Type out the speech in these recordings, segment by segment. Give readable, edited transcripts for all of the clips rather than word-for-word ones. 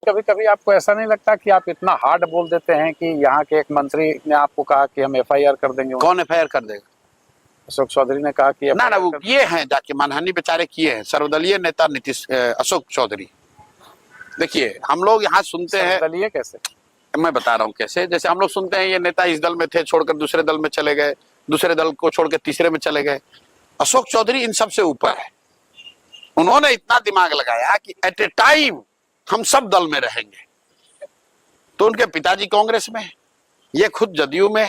कभी कभी आपको ऐसा नहीं लगता कि आप इतना हार्ड बोल देते हैं कि यहाँ के एक मंत्री ने आपको कहा कि हम एफआईआर कर देंगे? कौन एफआईआर कर देगा? अशोक चौधरी ने कहा कि ना वो किए हैं, जाके मानहानि बेचारे किए हैं। सर्वदलीय नेता नीतीश अशोक चौधरी, देखिए हम लोग यहाँ सुनते हैं। सर्वदलीय कैसे? मैं बता रहा हूँ कैसे। जैसे हम लोग सुनते हैं ये नेता इस दल में थे, छोड़कर दूसरे दल में चले गए, दूसरे दल को छोड़कर तीसरे में चले गए। अशोक चौधरी इन सबसे ऊपर है। उन्होंने इतना दिमाग लगाया कि एट ए टाइम हम सब दल में रहेंगे। तो उनके पिताजी कांग्रेस में, ये खुद जदयू में,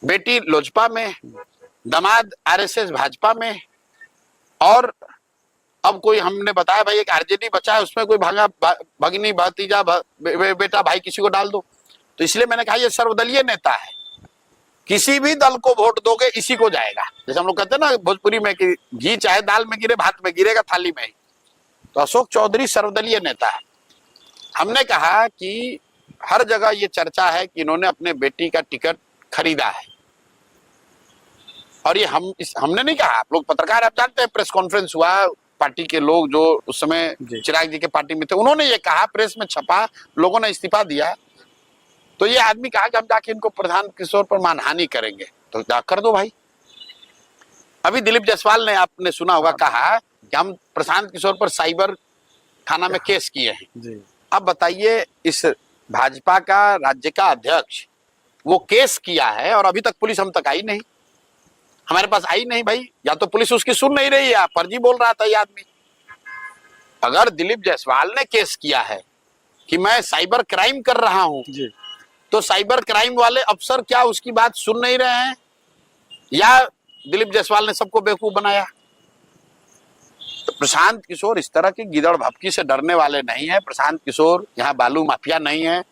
बेटी लोजपा में, दामाद आरएसएस भाजपा में, और अब कोई हमने बताया भाई एक आरजेडी बचा है, उसमें कोई भगिनी भतीजा बेटा भाई किसी को डाल दो। तो इसलिए मैंने कहा ये सर्वदलीय नेता है, किसी भी दल को वोट दोगे इसी को जाएगा। जैसे हम लोग कहते हैं ना भोजपुरी में कि घी चाहे दाल में गिरे भात में गिरेगा थाली में ही। तो अशोक चौधरी सर्वदलीय नेता है। हमने कहा कि हर जगह ये चर्चा है कि इन्होंने अपने बेटी का टिकट खरीदा है, और ये हमने नहीं कहा। आप लोग पत्रकार, आप जानते हैं, प्रेस कॉन्फ्रेंस हुआ, पार्टी के लोग जो उस समय चिराग जी के पार्टी में थे उन्होंने ये कहा, प्रेस में छपा, लोगों ने इस्तीफा दिया। तो ये आदमी कहा कि हम जाके इनको प्रशांत किशोर पर मानहानि करेंगे। तो जा कर दो भाई। अभी दिलीप जायसवाल ने, आपने सुना होगा, कहा कि हम प्रशांत किशोर पर साइबर थाना में केस किए हैं। अब बताइए, इस भाजपा का राज्य का अध्यक्ष वो केस किया है और अभी तक पुलिस हम तक आई नहीं, हमारे पास आई नहीं भाई। या तो पुलिस उसकी सुन नहीं रही है, फर्जी बोल रहा था ये आदमी। अगर दिलीप जायसवाल ने केस किया है कि मैं साइबर क्राइम कर रहा हूं, तो साइबर क्राइम वाले अफसर क्या उसकी बात सुन नहीं रहे हैं, या दिलीप जायसवाल ने सबको बेवकूफ बनाया? तो प्रशांत किशोर इस तरह की गिदड़ भपकी से डरने वाले नहीं है। प्रशांत किशोर यहाँ बालू माफिया नहीं है।